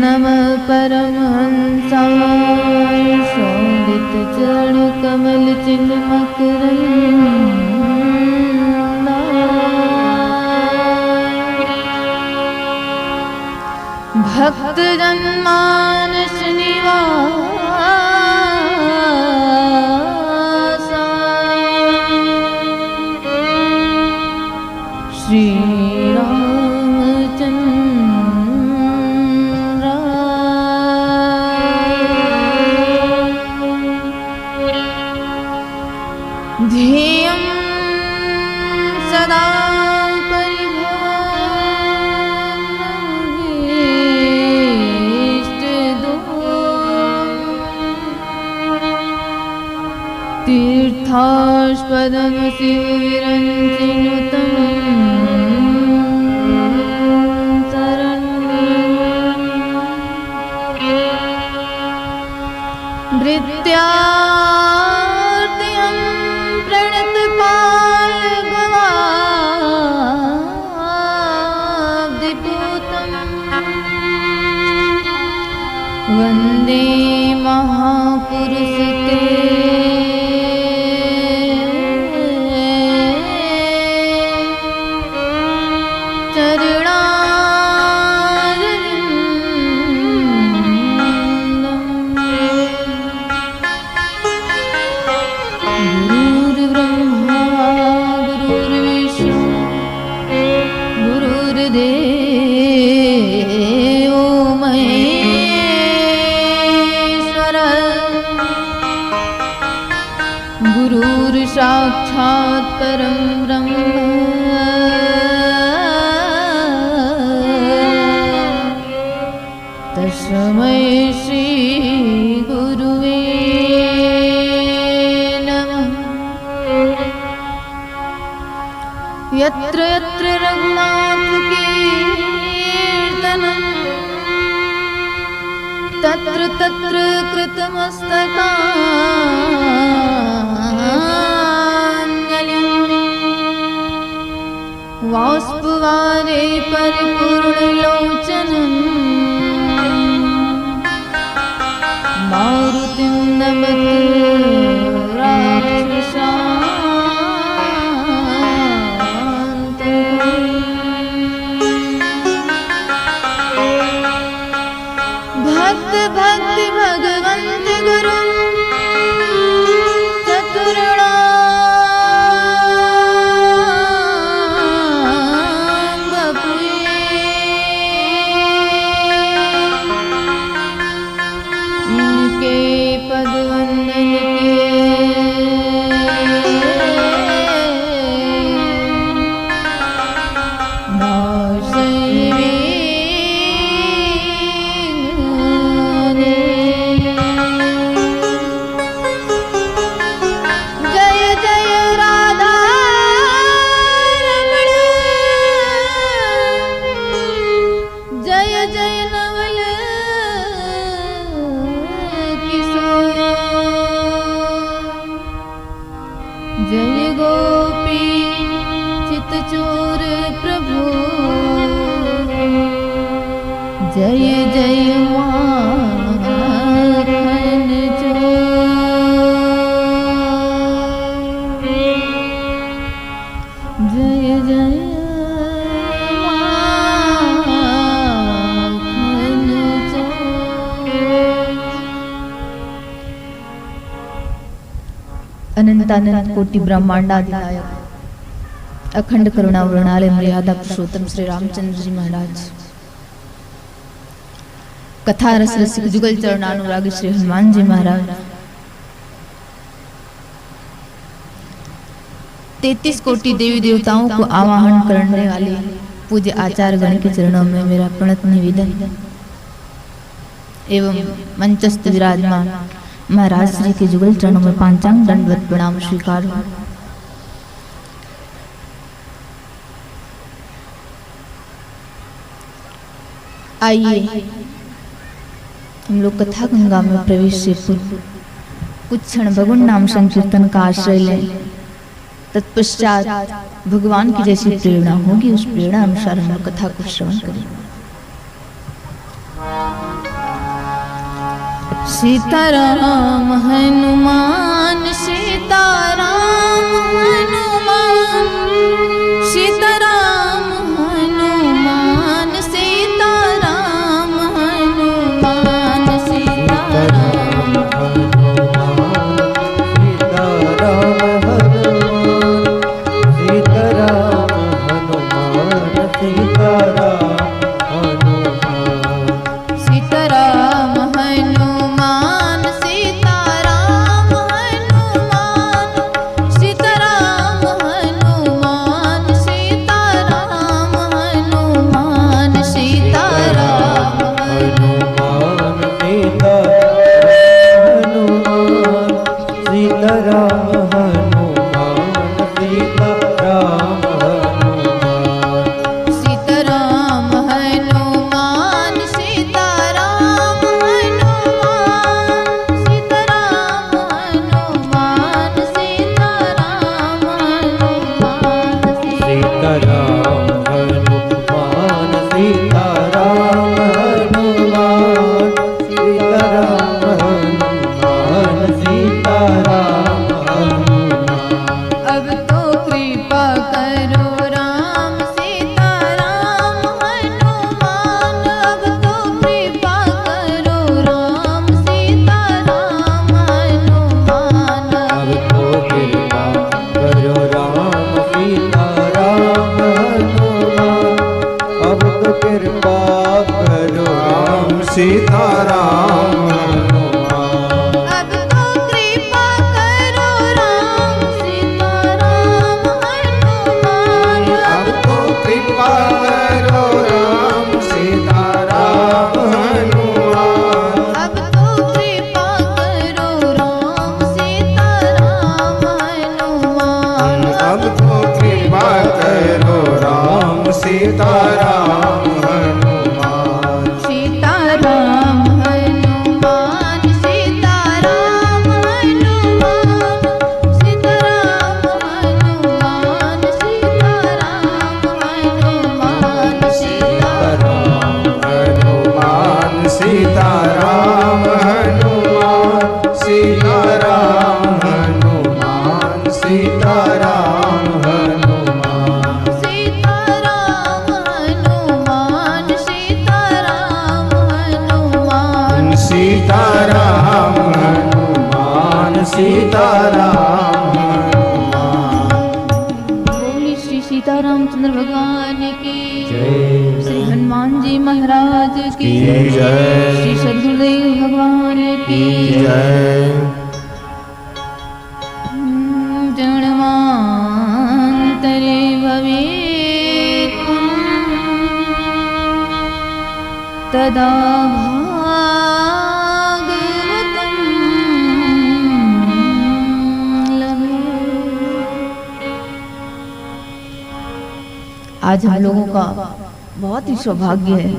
नमः परमहंसाय शोभित चरण कमल चिन्ह मकरंदाय भक्त जनमानस निवासाय श्री ध्येयं सदा परिभूष्टदोषं तीर्थास्पदं शिवविरञ्चिनुतं शरण्यं भृत्या वंदे महापुरुष ते चरणारविंदम् गुरुर्ब्रह्मा गुरुर्विष्णु गुरुर्देवो गुरुर्साक्षात् परं ब्रह्म तस्मै श्री गुरुवे नमः। यत्र यत्र रघुनाथ कीर्तनं तत्र तत्र कृतमस्तकाञ्जलिं वाष्पवारे परिपूर्णलोचनं मारुतिं नमत राक्षसान्तकम्। भक्त भक्त भगवंत गुरु चतुर्णाम बपुए इनके पद वंदन के जय गोपी चितचोर प्रभु जय जय माखन चोर जय जय माखन चोर। अनंतानंद कोटि ब्रह्मांडाधिनायक अखंड करुणा वृणालय मर्यादा पुरुषोत्तम श्री रामचंद्र जी महाराज, कथा रस रसिक जुगल चरणानुरागी श्री हनुमान जी महाराज, 33 कोटि देवी देवताओं को आवाहन करने वाले पूज्य आचार्य गण के चरणों में मेरा प्रणत निवेदन एवं मंचस्थ विराजमान महाराज श्री के जुगल चरणों में पांचांग दंडवत प्रणाम स्वीकार हो। आइए हम लोग कथा गंगा में प्रवेश से पूर्व कुछ क्षण भगवान नाम संकीर्तन का आश्रय लें। तत्पश्चात भगवान की जैसी प्रेरणा होगी उस प्रेरणा अनुसार हम लोग कथा को श्रवण करेंगे। सीताराम हनुमान सीताराम हनुमान सीताराम हनुमान सीताराम हनुमान सीताराम सीतारामचंद्र भगवान की जय, श्री हनुमान जी महाराज की जय, श्री सद्गुरुदेव भगवान की जय। जन्मांतरे भवेत् तदा भागवतं आज हम लोगों का बहुत ही सौभाग्य है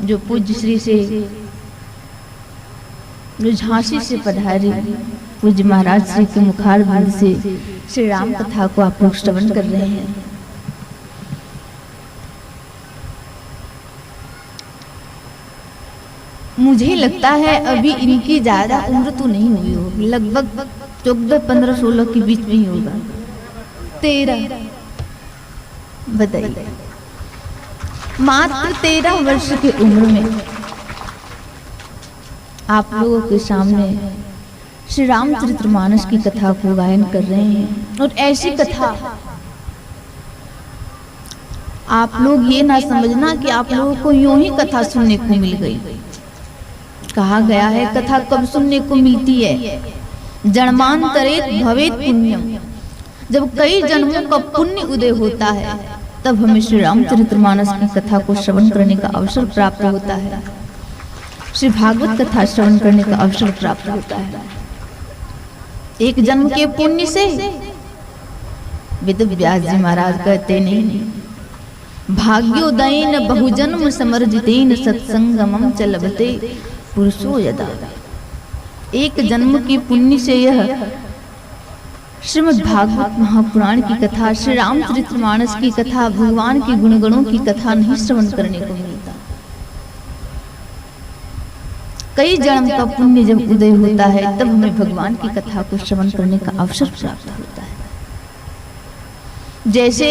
जो पूज्य श्री से जो झांसी से पधारे पूज्य महाराज श्री के मुखार बिंद से श्री राम कथा को आप लोग श्रवण कर रहे हैं। मुझे लगता है अभी इनकी ज्यादा उम्र तो नहीं हुई होगी, लगभग 14, 15, 16 के बीच में ही होगा। 13 बताइए, मात्र 13 वर्ष की उम्र में आप लोगों के सामने श्री रामचरितमानस की कथा को गायन कर रहे हैं। और ऐसी कथा आप लोग ये ना समझना कि आप लोगों को यूं ही कथा सुनने को मिल गई। कहा गया है कथा कब सुनने को मिलती है, जन्मांतरेत भवेत पुण्यम, जब कई जन्मों का पुण्य उदय होता है तब हमें श्री रामचरितमानस की कथा को श्रवण करने का अवसर प्राप्त होता है, श्री भागवत कथा श्रवण करने का अवसर प्राप्त होता है। एक जन्म के पुण्य से वेद व्यास जी महाराज कहते नहीं, भाग्योदयेन बहुजन्म समर्जितेन सत्संगमं च लभते पुरुषो यदा। एक जन्म के पुण्य से यह श्रीमद् भागवत महापुराण की कथा, श्री रामचरितमानस की कथा, भगवान के गुणगणों की कथा नहीं श्रवण करने को मिलता। कई जन्म का पुण्य जब उदय होता है तब हमें भगवान की कथा को श्रवण करने का अवसर प्राप्त होता है। जैसे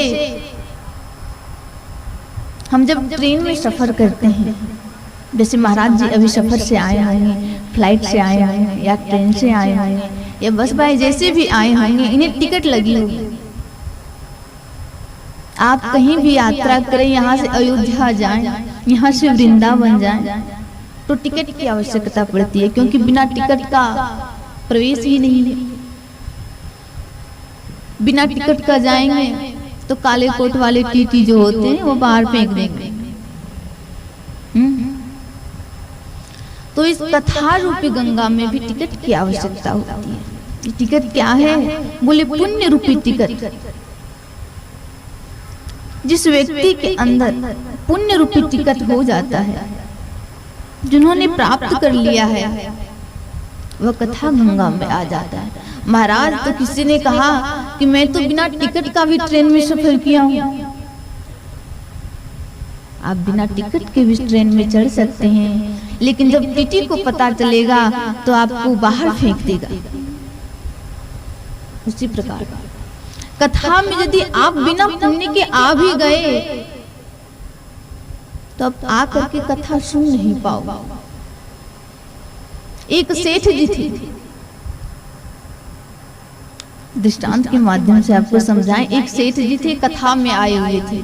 हम जब ट्रेन में सफर करते हैं, जैसे महाराज जी अभी सफर से आए होंगे, फ्लाइट से आए होंगे या ट्रेन से आए होंगे या बस बाय जैसे भी आए होंगे, इन्हें टिकट लगी होगी। आप कहीं भी यात्रा करें, यहाँ से अयोध्या जाएं, यहाँ से वृंदावन जाएं, तो टिकट की आवश्यकता पड़ती है, क्योंकि बिना टिकट का प्रवेश ही नहीं है। बिना टिकट का जाएंगे तो काले कोट वाले टीटी जो होते हैं वो बाहर फेंक देंगे। तो इस कथा रूपी गंगा में भी टिकट की आवश्यकता होती है। टिकट क्या है? बोले पुण्य रूपी टिकट। जिस व्यक्ति के अंदर पुण्य रूपी टिकट हो जाता है, जिन्होंने प्राप्त कर लिया है, वह कथा गंगा में आ जाता है। महाराज तो किसी ने कहा कि मैं तो बिना टिकट का भी ट्रेन में सफर किया हूँ। आप बिना टिकट के भी ट्रेन में चढ़ सकते हैं, लेकिन जब टीटी को पता चलेगा तो आपको बाहर फेंक देगा। उसी प्रकार कथा में यदि आप बिना पुण्य के आ भी गए तो अब आकर के कथा सुन नहीं पाओ। एक सेठ जी थे, दृष्टांत के माध्यम से आपको समझाएं। एक सेठ जी थे, कथा में आए हुए थे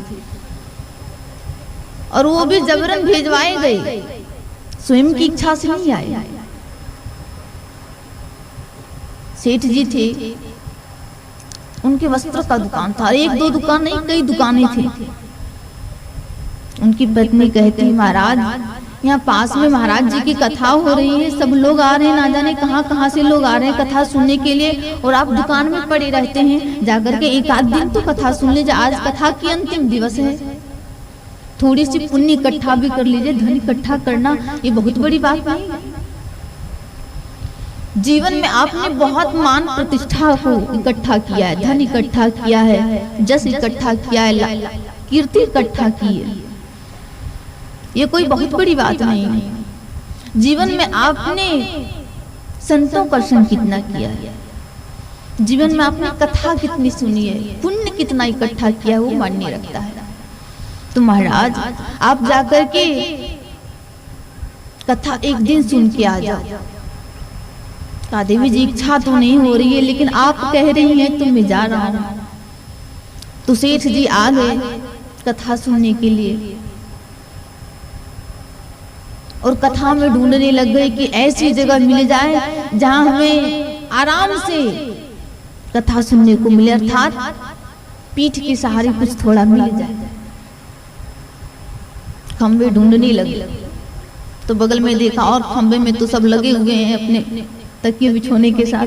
और वो भी जबरन भेजवाए गए, स्वयं की इच्छा से नहीं आए। सेठ जी थे, उनके वस्त्र का दुकान था, एक दो दुकान नहीं कई दुकानें थी। उनकी पत्नी कहती, महाराज यहाँ पास में महाराज जी की कथा हो रही है, सब लोग आ रहे हैं, ना जाने कहाँ कहाँ से लोग आ रहे हैं कथा सुनने के लिए, और आप दुकान में पड़े रहते हैं। जाकर के एक आध दिन तो कथा सुन लीजिए, आज कथा की अंतिम दिवस है, थोड़ी सी पुण्य इकट्ठा भी कर लीजिए। धन इकट्ठा करना ये बहुत बड़ी बात नहीं है। जीवन में आपने बहुत मान प्रतिष्ठा को इकट्ठा किया है, धन इकट्ठा किया है, जस इकट्ठा किया है, कीर्ति इकट्ठा की है, ये कोई बहुत बड़ी बात नहीं है। जीवन में आपने संतों का संग कितना किया है, जीवन में आपने कथा कितनी सुनी है, पुण्य कितना इकट्ठा किया है, वो मान्य रखता है। तो महाराज आप जाकर के कथा एक दिन सुन के आ जाओ। कहा देवी जी इच्छा तो नहीं हो रही है, लेकिन आप कह रही हैं तो मैं जा रहा हूं। तो सेठ जी आ गए कथा सुनने के लिए और कथा में ढूंढने लग गए कि ऐसी जगह मिल जाए जहां हमें आराम से कथा सुनने को मिले, अर्थात पीठ के सहारे कुछ थोड़ा मिल जाए। खंबे ढूंढने लगे तो बगल में देखा और खंबे में तो सब लगे हुए हैं अपने तकिए बिछोने के साथ।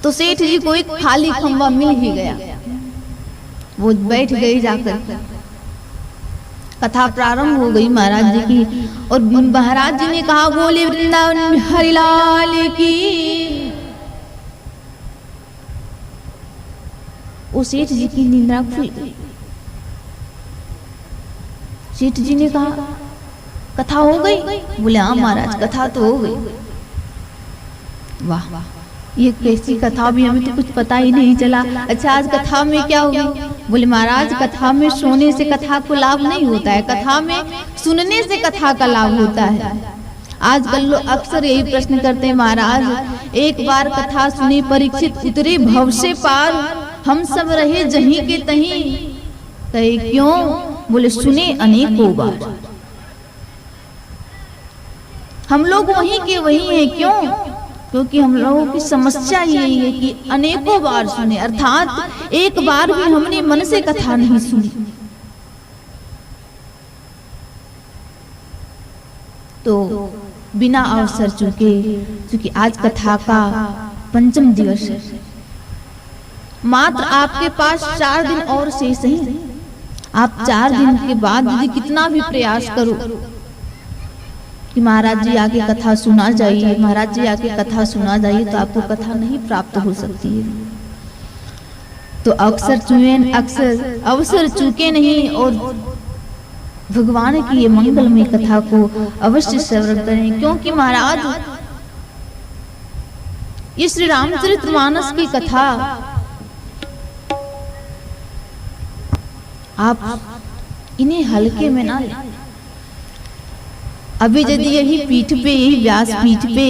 तो सेठ जी को एक खाली खंबा मिल ही गया, वो बैठ गए जाकर। कथा प्रारंभ हो गई महाराज जी की, और महाराज जी ने कहा बोले वृंदावन हरिलाल की। वो सेठ जी की निंद्रा खुल गई। सेठ जी ने कहा कथा हो गई? बोले हाँ महाराज कथा तो हो गई। वाह ये कैसी कथा, भी हमें तो कुछ पता ही नहीं चला। अच्छा आज कथा में क्या होगी? बोले महाराज कथा में सोने से कथा को लाभ नहीं होता है, कथा में सुनने से कथा का लाभ होता है। आजकल लोग अक्सर यही प्रश्न करते हैं, महाराज एक बार कथा सुनी परीक्षित उतरे भव से पार, हम सब रहे जहीं के तहीं। कहे क्यों? बोले सुने अनेकों बार, हम लोग वहीं के वहीं हैं। क्यों? क्योंकि हम लोगों की समस्या यही है कि अनेकों बार सुने, अर्थात एक बार भी हमने मन से कथा नहीं सुनी। तो बिना अवसर चूके, क्योंकि आज कथा का पंचम दिवस है, मात्र आपके पास 4 दिन और शेष हैं। आप 4 दिन के बाद यदि कितना भी प्रयास करो कि महाराज जी आके कथा सुना जाइए, महाराज जी आके कथा सुना जाइए, तो आपको कथा नहीं प्राप्त हो सकती है। तो अक्सर अवसर चूके नहीं और भगवान की ये मंगलमय कथा को अवश्य श्रवण करें, क्योंकि महाराज ये श्री रामचरितमानस की कथा आप इन्हें हल्के में ना लें। अभी यदि यही पीठ पे, यही व्यास पीठ पे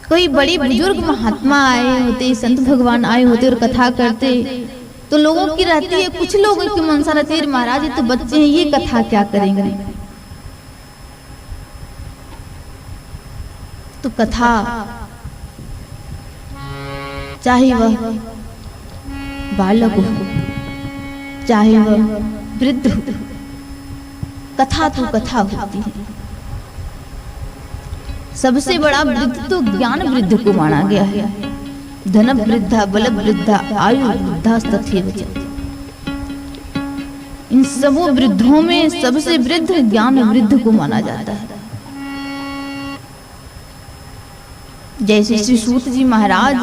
कोई बड़े बुजुर्ग महात्मा आए होते, संत भगवान आए होते और कथा करते, तो लोगों की रहती है, कुछ लोगों की मनसा रहती है, महाराज ये तो बच्चे हैं, ये कथा क्या करेंगे। तो कथा चाहे वह बालक हो, चाहे वह वृद्ध हो, कथा तो कथा होती है। सबसे बड़ा वृद्ध तो ज्ञान वृद्ध को माना गया है। धन वृद्धा, बल वृद्धा, आयु वृद्धा तथैव च। इन सबों वृद्धों में सबसे वृद्ध ज्ञान वृद्ध को माना जाता है। जैसे श्री सूत जी महाराज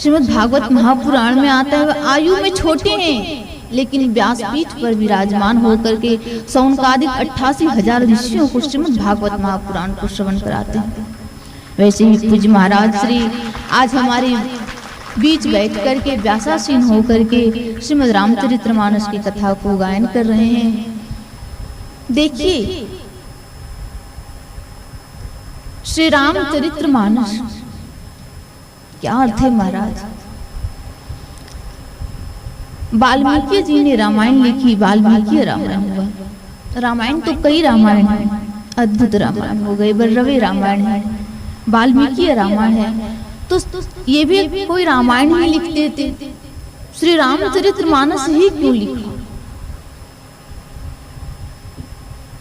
श्रीमद् भागवत महापुराण में आता है, वह आयु में छोटे हैं लेकिन व्यासपीठ पर विराजमान होकर के सौनकादिक 88,000 ऋषियों को श्रीमद् भागवत महापुराण को श्रवण कराते हैं। वैसे ही पूज्य महाराज श्री आज हमारे बीच बैठ करके व्यासासीन होकर के श्रीमद् रामचरितमानस की कथा को गायन कर रहे हैं। देखिए श्री रामचरितमानस क्या अर्थ है महाराज। वाल्मीकि जी ने रामायण लिखी, वाल्मीकि रामायण हुआ। रामायण तो कई रामायण है, अद्भुत रामायण हो गए, बर्रवे रामायण है, वाल्मीकि रामायण है। तो ये भी कोई रामायण ही लिख देते, श्री रामचरितमानस ही क्यों लिखा।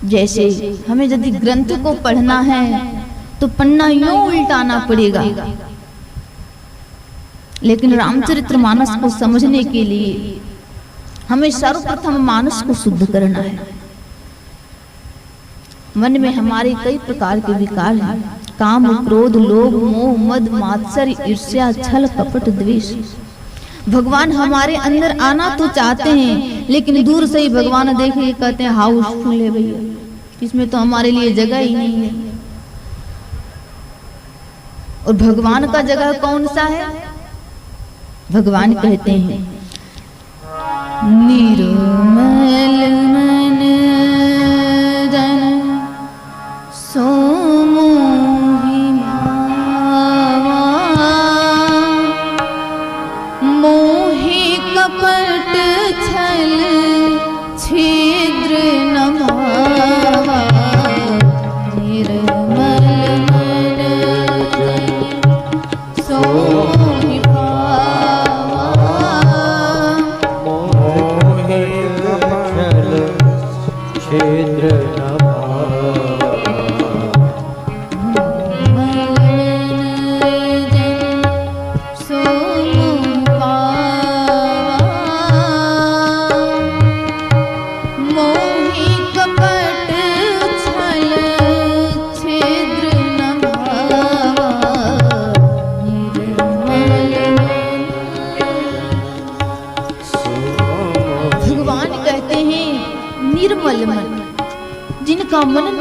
जैसे हमें यदि ग्रंथ को पढ़ना है तो पन्ना यूं उल्टाना पड़ेगा, लेकिन रामचरितमानस को समझने के लिए हमें सर्वप्रथम मानस को शुद्ध करना है। मन में हमारे कई प्रकार के विकार हैं, काम, क्रोध, लोभ, मोह, मद, मात्सर्य, ईर्ष्या, छल, कपट, द्वेष। भगवान हमारे अंदर आना तो चाहते हैं, लेकिन दूर से ही भगवान देखे कहते हैं हाउसफुल है भैया, इसमें तो हमारे लिए जगह ही नहीं है। और भगवान का जगह कौन सा है? भगवान कहते हैं निर्मल मन जन सो मोहि भावा, मोहि कपट छल छिद्र न भावा। निर्मल मन जन सो मोहि मन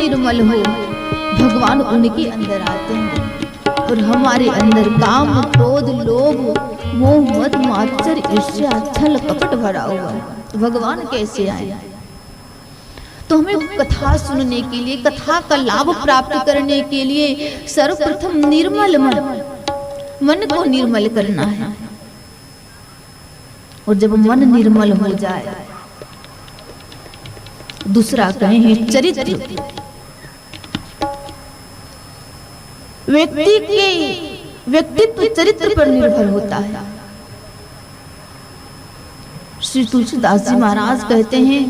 निर्मल हो, भगवान उनके अंदर आते हैं। और हमारे अंदर काम, क्रोध, लोभ, मोह, मद, मात्सर्य, ईर्ष्या, छल, कपट भरा हुआ है, तो भगवान कैसे आए? तो हमें कथा सुनने के लिए, कथा का लाभ प्राप्त करने के लिए सर्वप्रथम निर्मल मन को निर्मल करना है। और जब मन निर्मल हो जाए, दूसरा कहें चरित्र, व्यक्ति के व्यक्तित्व चरित्र पर निर्भर होता है। श्री तुलसीदास जी महाराज कहते हैं,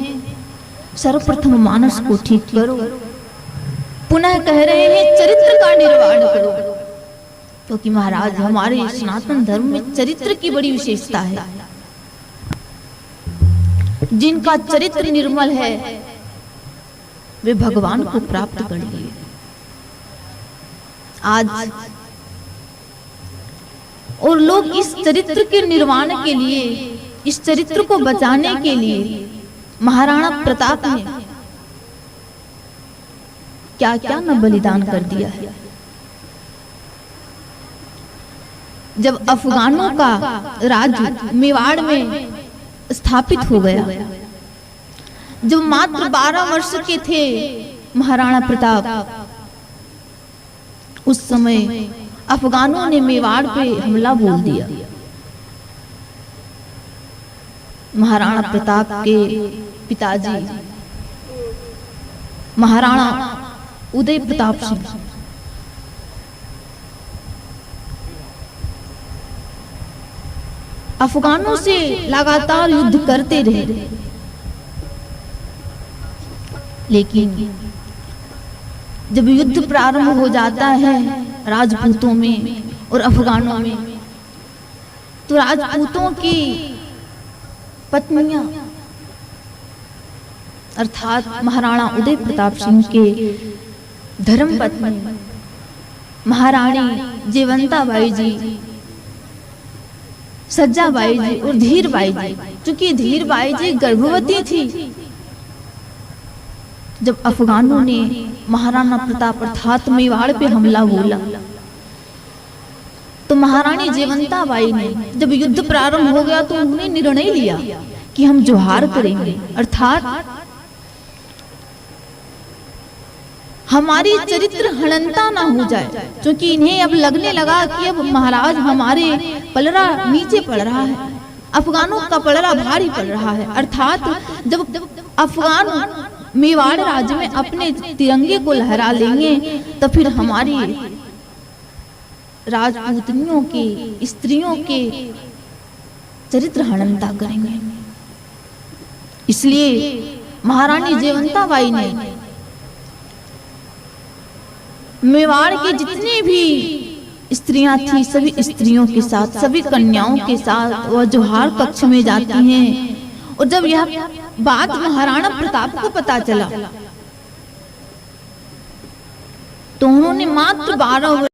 सर्वप्रथम मानस को ठीक करो, पुनः कह रहे हैं चरित्र का निर्माण करो। क्योंकि महाराज हमारे सनातन धर्म में चरित्र की बड़ी विशेषता है। जिनका चरित्र निर्मल है वे भगवान को प्राप्त कर लिए। आज और लोग इस चरित्र के निर्माण के लिए, इस चरित्र को बचाने के लिए महाराणा प्रताप ने क्या क्या न बलिदान कर दिया है। जब अफगानों का राज्य मेवाड़ में स्थापित हो गया, जब मात्र 12 वर्ष के थे महाराणा प्रताप, उस समय अफगानों ने मेवाड़ पे हमला बोल दिया। महाराणा प्रताप के पिताजी महाराणा उदय प्रताप सिंह अफगानों से लगातार युद्ध करते रहे, लेकिन जब युद्ध प्रारंभ हो जाता है राजपूतों में और अफगानों में, तो राजपूतों की पत्नियां अर्थात महाराणा उदय प्रताप सिंह के धर्म पत्नी महारानी जयवंताबाई जी, सज्जाबाई जी और धीरबाई जी, चूंकि धीरबाई जी गर्भवती थी, जब अफगानों ने महाराणा प्रताप अर्थात मेवाड़ पे हमला बोला, तो महारानी जयवंताबाई ने जब युद्ध प्रारंभ हो गया तो उन्होंने निर्णय लिया कि हम जोहार करेंगे, अर्थात हमारी चरित्र हननता ना हो जाए। क्योंकि इन्हें अब लगने लगा कि अब महाराज हमारे पलड़ा नीचे पड़ रहा है, अफगानों का पलड़ा भारी पड़ रहा है। अर्थात जब अफगान मेवाड़ राज्य में अपने तिरंगे को लहरा लेंगे तो फिर हमारी राजपूतनियों के, स्त्रियों के चरित्र हननता करेंगे। इसलिए महारानी जयवंताबाई ने मेवाड़ की जितनी भी स्त्रियां थी, सभी स्त्रियों के साथ, सभी कन्याओं के साथ वह जोहार कक्ष में जाती हैं। और जब यह बात महाराणा प्रताप को पता चला तो उन्होंने मात्र 12